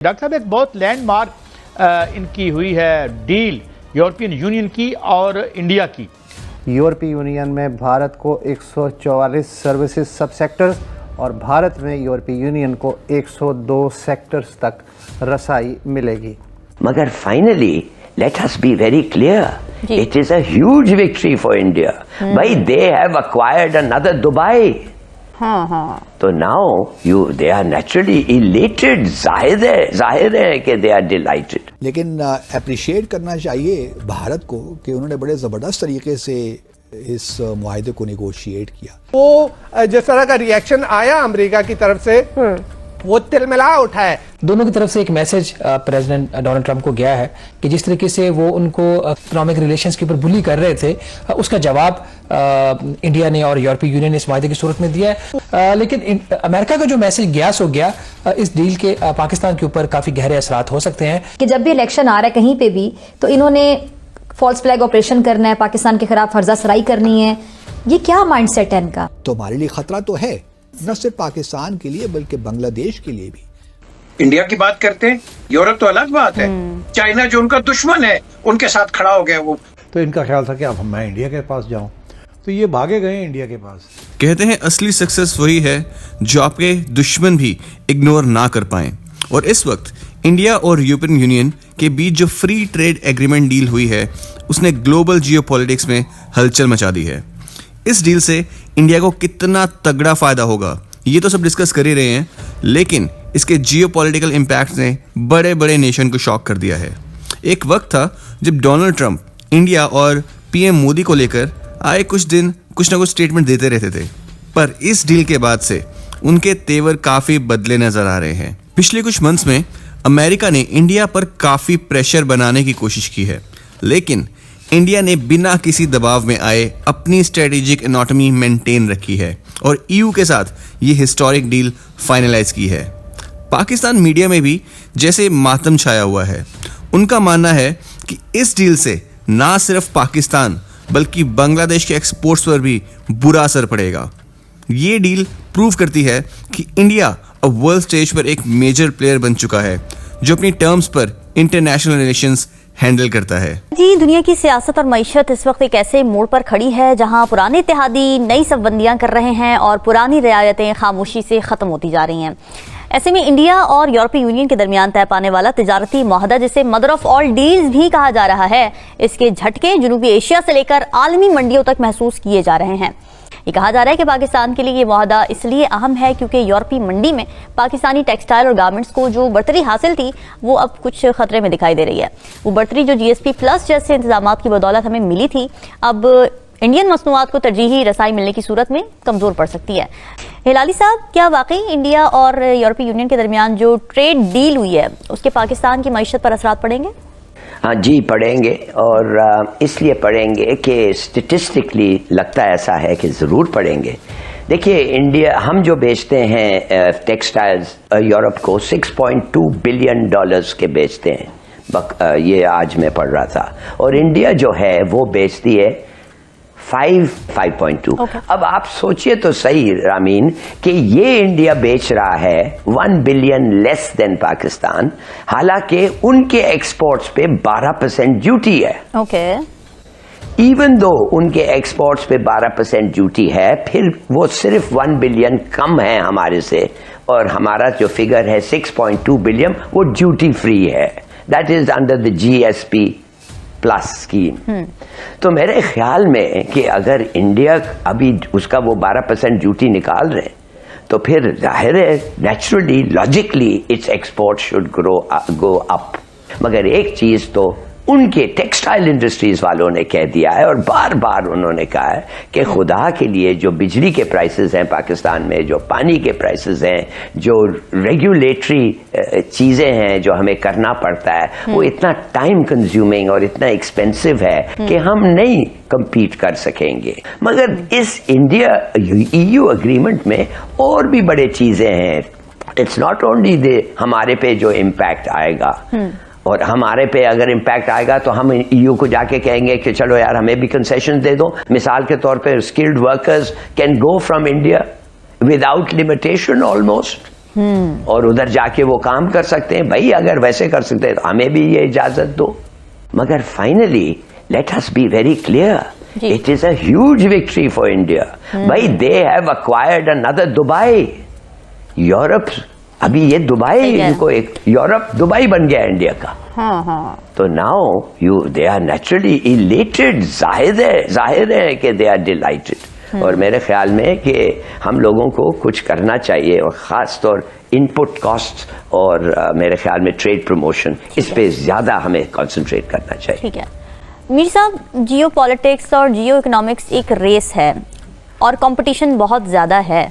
Doctor साहब, एक बहुत लैंडमार्क इनकी हुई है डील यूरोपियन यूनियन की और इंडिया की। यूरोपीय यूनियन में भारत को 144 सर्विसेज सब सेक्टर्स और भारत में यूरोपीय यूनियन को 102 सेक्टर्स तक रसाई मिलेगी। मगर finally let us be very clear, it is a huge victory for India. भाई, they have acquired another Dubai. हाँ। तो now they are naturally elated. जाहिर है कि दे आर डिलाइटेड। लेकिन अप्रिशिएट करना चाहिए भारत को कि उन्होंने बड़े जबरदस्त तरीके से इस मुआहदे को नेगोशिएट किया। वो जिस तरह का रिएक्शन आया अमेरिका की तरफ से वो तिलमिला उठा है। दोनों की तरफ से एक मैसेज प्रेसिडेंट डोनाल्ड ट्रंप को गया है कि जिस तरीके से वो उनको इकोनॉमिक रिलेशंस के ऊपर बुली कर रहे थे, उसका जवाब इंडिया ने और यूरोपीय यूनियन ने इस वायदे की सूरत में दिया है। लेकिन अमेरिका का जो मैसेज गया सो गया, इस डील के पाकिस्तान के ऊपर काफी गहरे असरात हो सकते हैं कि जब भी इलेक्शन आ रहा है कहीं पे भी, तो इन्होंने फॉल्स फ्लैग ऑपरेशन करना है, पाकिस्तान के खिलाफ फर्जा सराई करनी है। ये क्या माइंडसेट है इनका? तो हमारे लिए खतरा तो है, न सिर्फ पाकिस्तान के लिए बल्कि बांग्लादेश के लिए भी। इंडिया की बात करते हैं, यूरोप तो अलग बात है। चाइना जो उनका दुश्मन है, उनके साथ खड़ा हो गया वो। तो इनका ख्याल था कि अब मैं इंडिया के पास जाऊं, तो ये भागे गए इंडिया के पास। कहते हैं असली सक्सेस वही है जो आपके दुश्मन भी इग्नोर ना कर पाएं। और इस वक्त इंडिया और यूरोपियन यूनियन के बीच जो फ्री ट्रेड एग्रीमेंट डील हुई है, उसने ग्लोबल जियोपॉलिटिक्स में हलचल मचा दी है। इस डील से इंडिया को कितना तगड़ा फायदा होगा, ये तो सब डिस्कस कर ही रहे हैं, लेकिन इसके जियोपॉलिटिकल इम्पैक्ट ने बड़े बड़े नेशन को शॉक कर दिया है। एक वक्त था जब डोनाल्ड ट्रंप इंडिया और पीएम मोदी को लेकर आए कुछ दिन कुछ ना कुछ स्टेटमेंट देते रहते थे, पर इस डील के बाद से उनके तेवर काफी बदले नजर आ रहे हैं। पिछले कुछ मंथ्स में अमेरिका ने इंडिया पर काफी प्रेशर बनाने की कोशिश की है, लेकिन इंडिया ने बिना किसी दबाव में आए अपनी स्ट्रेटेजिक इकोनॉमी मेंटेन रखी है और ईयू के साथ ये हिस्टोरिक डील फाइनलाइज की है। पाकिस्तान मीडिया में भी जैसे मातम छाया हुआ है। उनका मानना है कि इस डील से ना सिर्फ पाकिस्तान बल्कि बांग्लादेश के एक्सपोर्ट्स पर भी बुरा असर पड़ेगा। ये डील प्रूव करती है कि इंडिया अब वर्ल्ड स्टेज पर एक मेजर प्लेयर बन चुका है जो अपनी टर्म्स पर इंटरनेशनल रिलेशंस हैंडल करता है। जी, दुनिया की सियासत और मईशत इस वक्त एक ऐसे मोड़ पर खड़ी है जहां पुराने इत्तेहादी नई सबबंदियां कर रहे हैं और पुरानी रियायतें खामोशी से खत्म होती जा रही हैं। ऐसे में इंडिया और यूरोपीय यूनियन के दरमियान तय पाने वाला तिजारती मुआहदा, जिसे मदर ऑफ ऑल डील्स भी कहा जा रहा है, इसके झटके जनूबी एशिया से लेकर आलमी मंडियों तक महसूस किए जा रहे हैं। ये कहा जा रहा है कि पाकिस्तान के लिए ये मुआहदा इसलिए अहम है क्योंकि यूरोपीय मंडी में पाकिस्तानी टेक्सटाइल और गारमेंट्स को जो बढ़तरी हासिल थी वो अब कुछ खतरे में दिखाई दे रही है। वो बढ़तरी जो GSP प्लस जैसे इंतजाम की बदौलत हमें मिली थी, अब इंडियन मसनूआत को तरजीही रसाई मिलने की सूरत में कमजोर पड़ सकती है। हिलाली साहब, क्या वाकई इंडिया और यूरोपीय यूनियन के दरमियान जो ट्रेड डील हुई है उसके पाकिस्तान की मईशत पर असरात पड़ेंगे? हाँ जी, पढ़ेंगे, और इसलिए पढ़ेंगे कि स्टेटिस्टिकली लगता ऐसा है कि ज़रूर पढ़ेंगे। देखिए, इंडिया हम जो बेचते हैं टेक्सटाइल्स यूरोप को $6.2 बिलियन के बेचते हैं। ये आज मैं पढ़ रहा था, और इंडिया जो है वो बेचती है 5.2। अब आप सोचिए तो सही रामीन कि ये इंडिया बेच रहा है 1 बिलियन लेस देन पाकिस्तान, हालांकि उनके एक्सपोर्ट्स पे 12% ड्यूटी है। इवन दो उनके एक्सपोर्ट्स पे 12% ड्यूटी है, फिर वो सिर्फ 1 बिलियन कम है हमारे से, और हमारा जो फिगर है 6.2 बिलियन वो ड्यूटी फ्री है। That is under the GSP plus scheme. तो मेरे ख्याल में कि अगर इंडिया अभी उसका वो 12% ड्यूटी निकाल रहे हैं, तो फिर जाहिर है naturally logically it's export should go up. मगर एक चीज तो उनके टेक्सटाइल इंडस्ट्रीज वालों ने कह दिया है, और बार बार उन्होंने कहा है कि खुदा के लिए जो बिजली के प्राइसेस हैं पाकिस्तान में, जो पानी के प्राइसेस हैं, जो रेगुलेटरी चीजें हैं जो हमें करना पड़ता है, वो इतना टाइम कंज्यूमिंग और इतना एक्सपेंसिव है कि हम नहीं compete कर सकेंगे। मगर इस इंडिया EU एग्रीमेंट में और भी बड़े चीजें हैं। इट्स नॉट ओनली हमारे पे जो इम्पैक्ट आएगा, और हमारे पे अगर इम्पैक्ट आएगा तो हम EU को जाके कहेंगे कि चलो यार हमें भी कंसेशन दे दो। मिसाल के तौर पे skilled workers can go from India without limitation almost. और उधर जाके वो काम कर सकते हैं। भाई अगर वैसे कर सकते हैं तो हमें भी ये इजाजत दो। मगर finally let us be very clear, it is a huge victory for India. भाई they have acquired another Dubai. Europe अभी ये दुबई, इनको एक यूरोप दुबई बन गया इंडिया का। तो now they are naturally elated. जाहिर है कि दे आर डिलाइटेड। और मेरे ख्याल में कि हम लोगों को कुछ करना चाहिए, और खास तौर इनपुट कॉस्ट और मेरे ख्याल में ट्रेड प्रमोशन, इस पे ज्यादा हमें कंसंट्रेट करना चाहिए। ठीक है मीर साहब, जियो पॉलिटिक्स और जियो इकोनॉमिक्स एक रेस है और कंपटीशन बहुत ज्यादा है।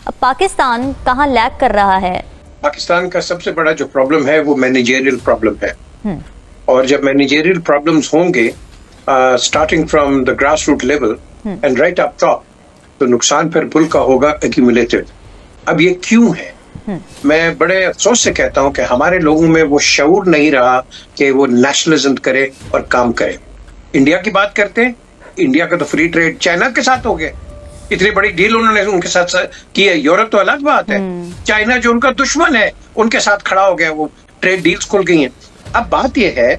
अब पाकिस्तान कहाँ लैग कर रहा है? पाकिस्तान का सबसे बड़ा जो प्रॉब्लम है वो मैनेजरियल प्रॉब्लम है। और जब मैनेजरियल प्रॉब्लम्स होंगे starting from the grass root level and right up top, तो नुकसान फिर पुल का होगा एक्यूमुलेटेड। अब ये क्यों है? मैं बड़े अफसोस से कहता हूं कि हमारे लोगों में वो शऊर नहीं रहा कि वो नेशनलिज्म करे और काम करे। इंडिया की बात करते हैं, इंडिया का तो फ्री ट्रेड चाइना के साथ हो गया, इतनी बड़ी डील उन्होंने उनके साथ की है। यूरोप तो अलग बात है, चाइना जो उनका दुश्मन है उनके साथ खड़ा हो गया, वो ट्रेड डील्स खुल गई हैं। अब बात यह है,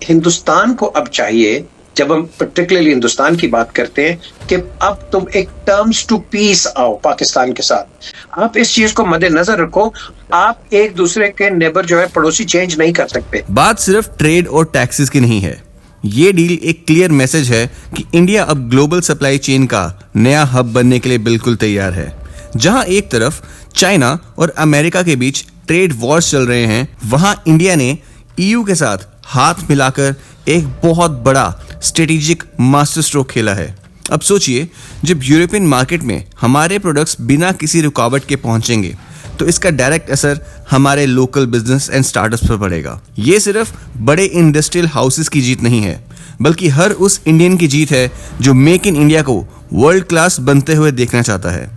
हिंदुस्तान को अब चाहिए, जब हम पर्टिकुलरली हिंदुस्तान की बात करते हैं, कि अब तुम एक टर्म्स टू पीस आओ पाकिस्तान के साथ। आप इस चीज को मद्देनजर रखो, आप एक दूसरे के नेबर जो है पड़ोसी चेंज नहीं कर सकते। बात सिर्फ ट्रेड और टैक्सेस की नहीं है, ये डील एक क्लियर मैसेज है कि इंडिया अब ग्लोबल सप्लाई चेन का नया हब बनने के लिए बिल्कुल तैयार है। जहां एक तरफ चाइना और अमेरिका के बीच ट्रेड वॉर्स चल रहे हैं, वहां इंडिया ने ईयू के साथ हाथ मिलाकर एक बहुत बड़ा स्ट्रेटेजिक मास्टर स्ट्रोक खेला है। अब सोचिए, जब यूरोपियन मार्केट में हमारे प्रोडक्ट्स बिना किसी रुकावट के पहुंचेंगे तो इसका डायरेक्ट असर हमारे लोकल बिजनेस एंड स्टार्टअप्स पर पड़ेगा। ये सिर्फ बड़े इंडस्ट्रियल हाउसेस की जीत नहीं है, बल्कि हर उस इंडियन की जीत है जो मेक इन इंडिया को वर्ल्ड क्लास बनते हुए देखना चाहता है।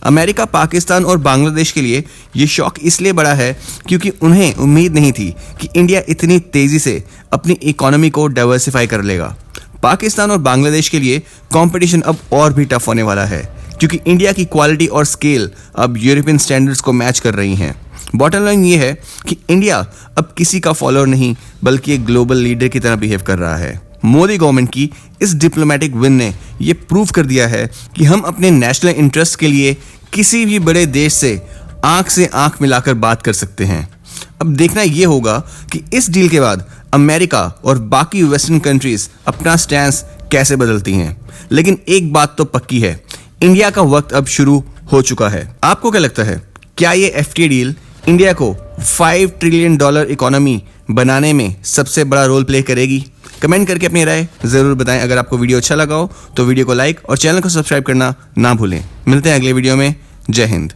अमेरिका, पाकिस्तान और बांग्लादेश के लिए ये शौक इसलिए बड़ा है क्योंकि उन्हें उम्मीद नहीं थी कि इंडिया इतनी तेजी से अपनी इकोनॉमी को डाइवर्सिफाई कर लेगा। पाकिस्तान और बांग्लादेश के लिए कंपटीशन अब और भी टफ होने वाला है, क्योंकि इंडिया की क्वालिटी और स्केल अब यूरोपियन स्टैंडर्ड्स को मैच कर रही हैं। बॉटम लाइन ये है कि इंडिया अब किसी का फॉलोअर नहीं, बल्कि एक ग्लोबल लीडर की तरह बिहेव कर रहा है। मोदी गवर्नमेंट की इस डिप्लोमेटिक विन ने यह प्रूव कर दिया है कि हम अपने नेशनल इंटरेस्ट के लिए किसी भी बड़े देश से आंख मिलाकर बात कर सकते हैं। अब देखना यह होगा कि इस डील के बाद अमेरिका और बाकी वेस्टर्न कंट्रीज अपना स्टैंस कैसे बदलती हैं। लेकिन एक बात तो पक्की है, इंडिया का वक्त अब शुरू हो चुका है। आपको क्या लगता है, क्या ये एफटीए डील इंडिया को $5 ट्रिलियन इकोनॉमी बनाने में सबसे बड़ा रोल प्ले करेगी? कमेंट करके अपनी राय जरूर बताएं। अगर आपको वीडियो अच्छा लगा हो तो वीडियो को लाइक और चैनल को सब्सक्राइब करना ना भूलें। मिलते हैं अगले वीडियो में। जय हिंद।